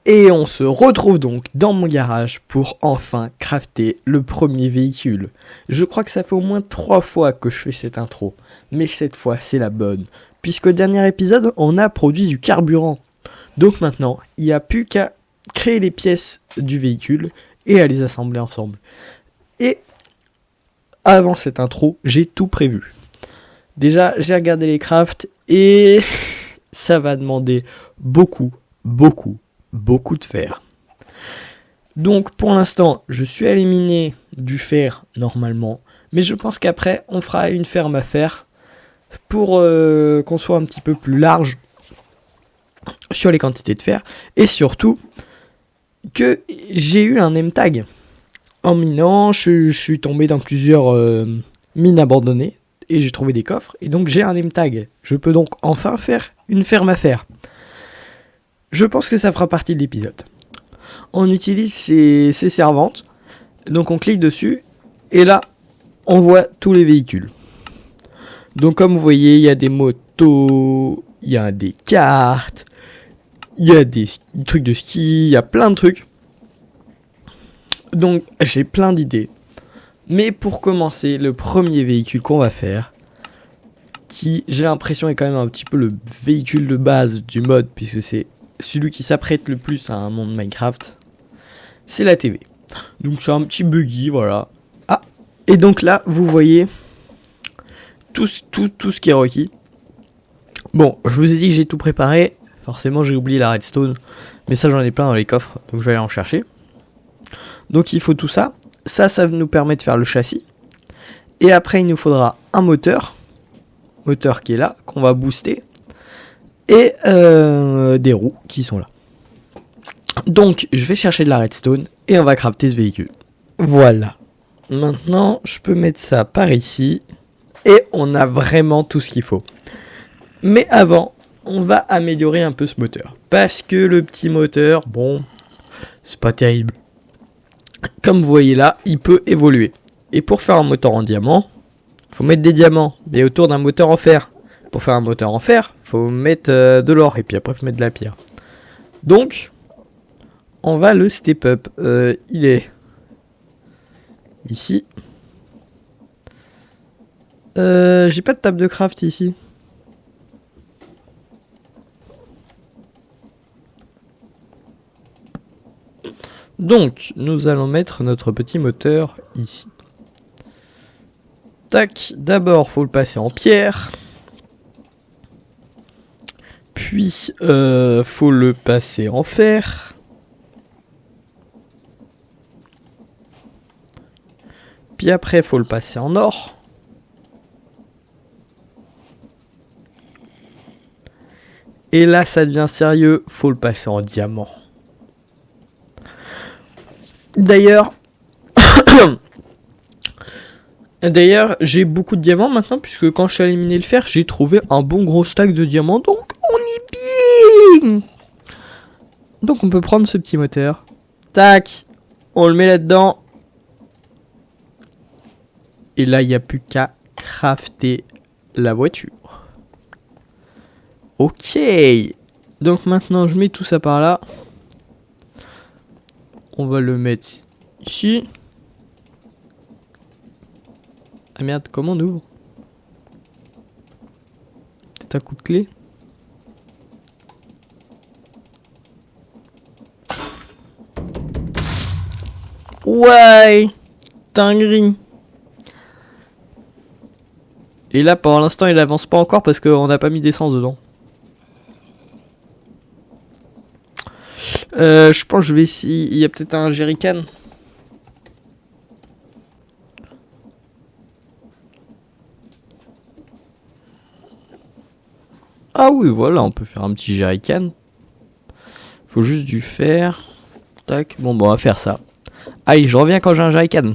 Et on se retrouve donc dans mon garage pour enfin crafter le premier véhicule. Je crois que ça fait au moins 3 fois que je fais cette intro, mais cette fois c'est la bonne, puisqu'au dernier épisode on a produit du carburant. Donc maintenant il n'y a plus qu'à créer les pièces du véhicule et à les assembler ensemble. Et avant cette intro j'ai tout prévu. Déjà j'ai regardé les crafts et ça va demander beaucoup de fer. Donc pour l'instant, je suis à éliminer du fer normalement, mais je pense qu'après on fera une ferme à fer pour qu'on soit un petit peu plus large sur les quantités de fer et surtout que j'ai eu un name tag. En minant, je suis tombé dans plusieurs mines abandonnées et j'ai trouvé des coffres et donc j'ai un name tag. Je peux donc enfin faire une ferme à fer. Je pense que ça fera partie de l'épisode. On utilise ces servantes, donc on clique dessus, et là, on voit tous les véhicules. Donc comme vous voyez, il y a des motos, il y a des cartes, il y a des trucs de ski, il y a plein de trucs. Donc j'ai plein d'idées. Mais pour commencer, le premier véhicule qu'on va faire, qui j'ai l'impression est quand même un petit peu le véhicule de base du mode, puisque c'est celui qui s'apprête le plus à un monde Minecraft, c'est la TV. Donc c'est un petit buggy, voilà. Ah, et donc là, vous voyez tout ce qui est requis. Bon, je vous ai dit que j'ai tout préparé. Forcément, j'ai oublié la redstone. Mais ça, j'en ai plein dans les coffres, donc je vais aller en chercher. Donc il faut tout ça. Ça nous permet de faire le châssis. Et après, il nous faudra un moteur. Moteur qui est là, qu'on va booster. Et des roues qui sont là. Donc, je vais chercher de la redstone et on va crafter ce véhicule. Voilà. Maintenant, je peux mettre ça par ici et on a vraiment tout ce qu'il faut. Mais avant, on va améliorer un peu ce moteur. Parce que le petit moteur, bon, c'est pas terrible. Comme vous voyez là, il peut évoluer. Et pour faire un moteur en diamant, faut mettre des diamants, mais autour d'un moteur en fer. Pour faire un moteur en fer, faut mettre de l'or et puis après faut mettre de la pierre. Donc, on va le step up. Il est ici. J'ai pas de table de craft ici. Donc, nous allons mettre notre petit moteur ici. Tac, d'abord, faut le passer en pierre. Puis, faut le passer en fer. Puis après, faut le passer en or. Et là, ça devient sérieux, faut le passer en diamant. D'ailleurs, j'ai beaucoup de diamants maintenant, puisque quand je suis allé miner le fer, j'ai trouvé un bon gros stack de diamants, donc on est bien. Donc on peut prendre ce petit moteur. Tac, on le met là-dedans. Et là, il n'y a plus qu'à crafter la voiture. Ok. Donc maintenant, je mets tout ça par là. On va le mettre ici. Ah merde, comment on ouvre? Peut-être un coup de clé. Ouais, dinguerie. Et là, pour l'instant, il avance pas encore parce qu'on n'a pas mis d'essence dedans. Je pense que je vais essayer. Il y a peut-être un jerrycan. Ah oui, voilà, on peut faire un petit jerrycan. Faut juste du fer. Tac, bon, on va faire ça. Allez, je reviens quand j'ai un jerrycan.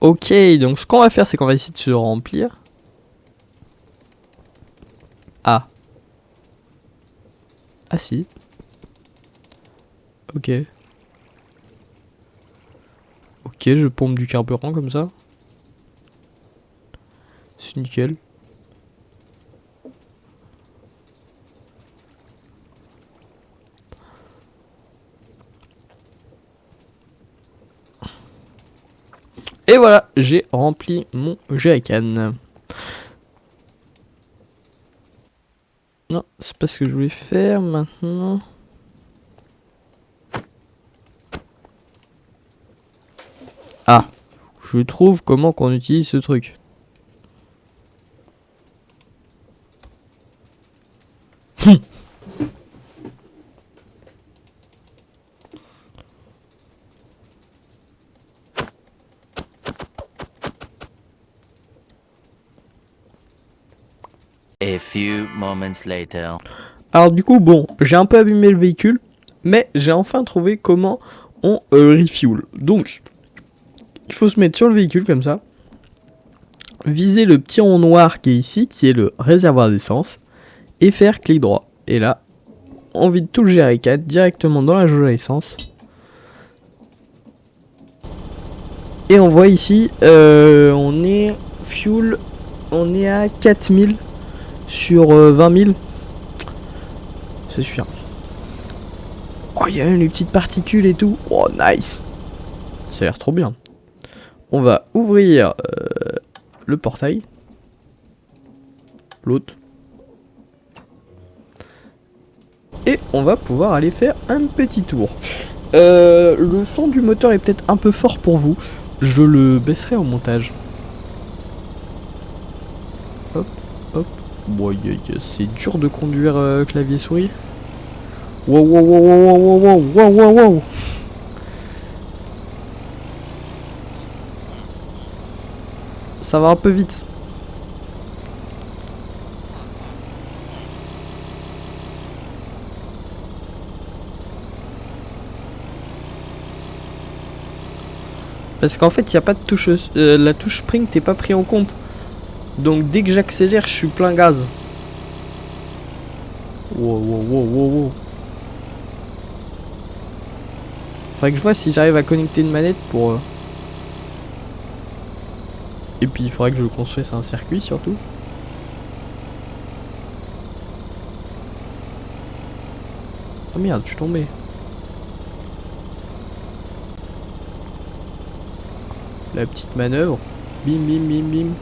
Ok, donc ce qu'on va faire, c'est qu'on va essayer de se remplir. Ah. Ah si. Ok. Ok, je pompe du carburant comme ça. C'est nickel. Et voilà, j'ai rempli mon jerrycan. Non, c'est pas ce que je voulais faire maintenant. Ah, je trouve comment qu'on utilise ce truc. A few moments later. Alors du coup, bon, j'ai un peu abîmé le véhicule, mais j'ai enfin trouvé comment on refuel. Donc, il faut se mettre sur le véhicule comme ça, viser le petit rond noir qui est ici, qui est le réservoir d'essence, et faire clic droit. Et là, on vide tout le jerrycan directement dans la jauge à essence. Et on voit ici, on est fuel, on est à 4000 sur 20 000. C'est sûr. Oh, il y a même les petites particules et tout. Oh, nice. Ça a l'air trop bien. On va ouvrir le portail. L'autre. Et on va pouvoir aller faire un petit tour. Le son du moteur est peut-être un peu fort pour vous. Je le baisserai au montage. Hop, hop. Bon, c'est dur de conduire clavier souris. Wow, wow, wow, wow, wow, wow, wow, wow, wow. Ça va un peu vite. Parce qu'en fait, il n'y a pas de touche. La touche sprint n'est pas pris en compte. Donc dès que j'accélère, je suis plein gaz. Wow, wow, wow, wow, wow. Faudrait que je vois si j'arrive à connecter une manette pour... Et puis il faudrait que je construise un circuit surtout. Oh merde, je suis tombé. La petite manœuvre. Bim, bim, bim, bim.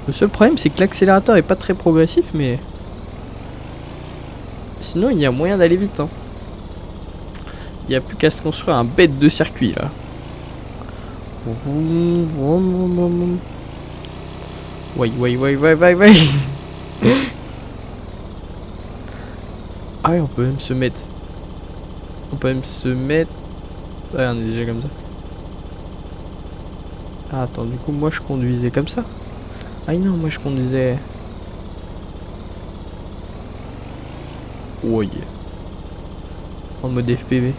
Le seul problème, c'est que l'accélérateur est pas très progressif, mais... Sinon, il y a moyen d'aller vite, hein. Il n'y a plus qu'à se construire un bête de circuit, là. Ouais, ouais, ouais, ouais, ouais, ouais. Ah ouais, on peut même se mettre... On peut même se mettre... Ouais, on est déjà comme ça. Ah, attends, du coup, moi, je conduisais comme ça. Ah non, moi, je conduisais... Ouais. En mode FPV.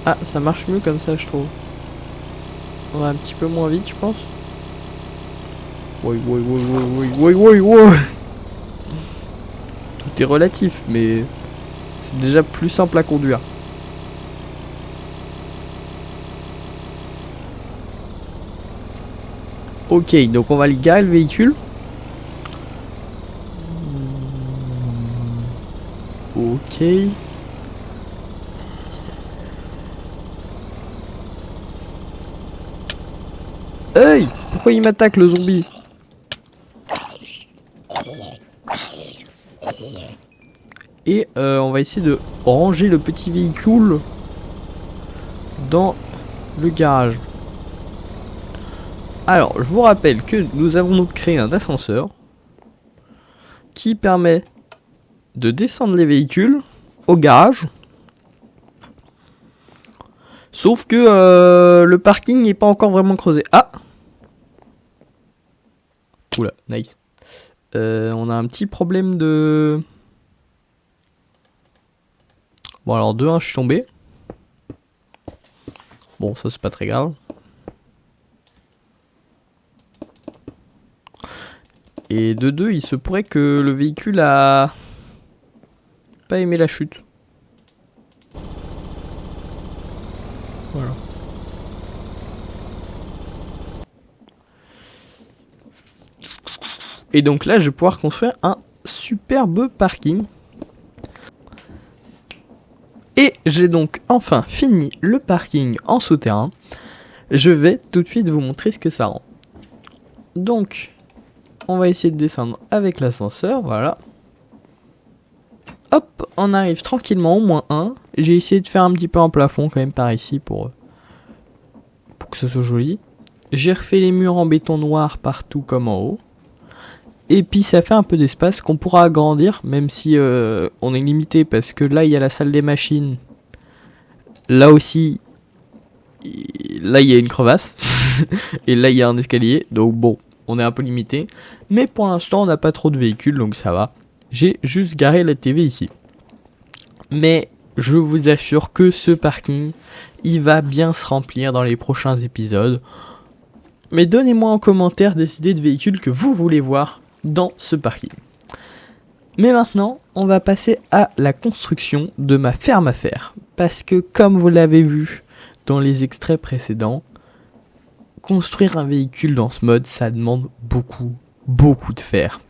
Ah, ça marche mieux comme ça, je trouve. On va un petit peu moins vite, je pense. Ouais, ouais, ouais, ouais, ouais, ouais, ouais, ouais. Tout est relatif, mais c'est déjà plus simple à conduire. Ok, donc on va aller garer le véhicule. Ok. Hey, pourquoi il m'attaque le zombie? Et on va essayer de ranger le petit véhicule dans le garage. Alors, je vous rappelle que nous avons donc créé un ascenseur qui permet de descendre les véhicules au garage. Sauf que le parking n'est pas encore vraiment creusé. Ah! Oula, nice. On a un petit problème de... Bon alors de 1 je suis tombé. Bon ça c'est pas très grave. Et de deux, il se pourrait que le véhicule a pas aimé la chute. Voilà. Et donc là, je vais pouvoir construire un superbe parking. Et j'ai donc enfin fini le parking en souterrain. Je vais tout de suite vous montrer ce que ça rend. Donc, on va essayer de descendre avec l'ascenseur, voilà. Hop, on arrive tranquillement au -1. J'ai essayé de faire un petit peu un plafond quand même par ici pour que ce soit joli. J'ai refait les murs en béton noir partout comme en haut. Et puis ça fait un peu d'espace qu'on pourra agrandir, même si on est limité parce que là il y a la salle des machines. Là aussi, là il y a une crevasse. Et là il y a un escalier. Donc bon, on est un peu limité. Mais pour l'instant on n'a pas trop de véhicules, donc ça va. J'ai juste garé la TV ici. Mais je vous assure que ce parking, il va bien se remplir dans les prochains épisodes. Mais donnez-moi en commentaire des idées de véhicules que vous voulez voir dans ce parking. Mais maintenant, on va passer à la construction de ma ferme à fer. Parce que comme vous l'avez vu dans les extraits précédents, construire un véhicule dans ce mode, ça demande beaucoup de fer.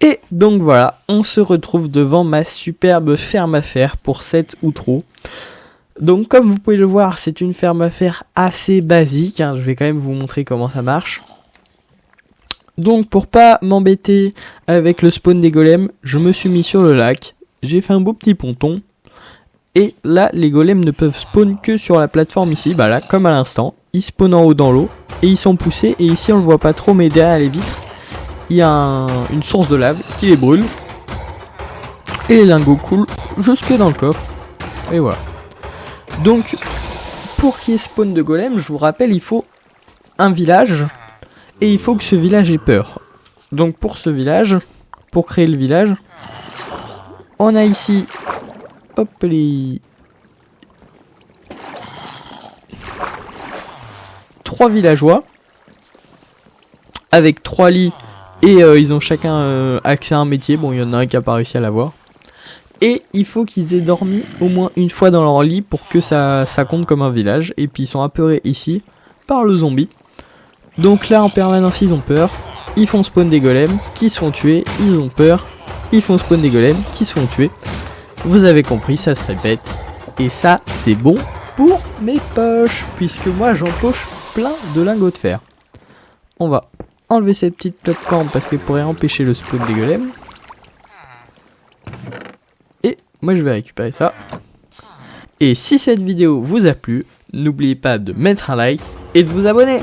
Et donc voilà, on se retrouve devant ma superbe ferme à fer pour cet outro. Donc comme vous pouvez le voir, c'est une ferme à fer assez basique, hein. Je vais quand même vous montrer comment ça marche. Donc pour pas m'embêter avec le spawn des golems, je me suis mis sur le lac, j'ai fait un beau petit ponton. Et là, les golems ne peuvent spawn que sur la plateforme ici, bah là, comme à l'instant. Ils spawnent en haut dans l'eau, et ils sont poussés, et ici on le voit pas trop, mais derrière les vitres, il y a une source de lave qui les brûle. Et les lingots coulent jusque dans le coffre. Et voilà. Donc, pour qu'il y ait spawn de golem, je vous rappelle, il faut un village. Et il faut que ce village ait peur. Donc pour ce village, pour créer le village, on a ici, hop les 3 villageois avec 3 lits et ils ont chacun accès à un métier. Bon, il y en a un qui a pas réussi à l'avoir. Et il faut qu'ils aient dormi au moins une fois dans leur lit pour que ça compte comme un village. Et puis ils sont apeurés ici par le zombie. Donc là en permanence ils ont peur. Ils font spawn des golems qui se font tuer. Ils ont peur. Ils font spawn des golems qui se font tuer. Vous avez compris, ça se répète. Et ça c'est bon pour mes poches, puisque moi j'empoche plein de lingots de fer. On va enlever cette petite plateforme parce qu'elle pourrait empêcher le spawn des golems. moi je vais récupérer ça. Et si cette vidéo vous a plu, n'oubliez pas de mettre un like et de vous abonner.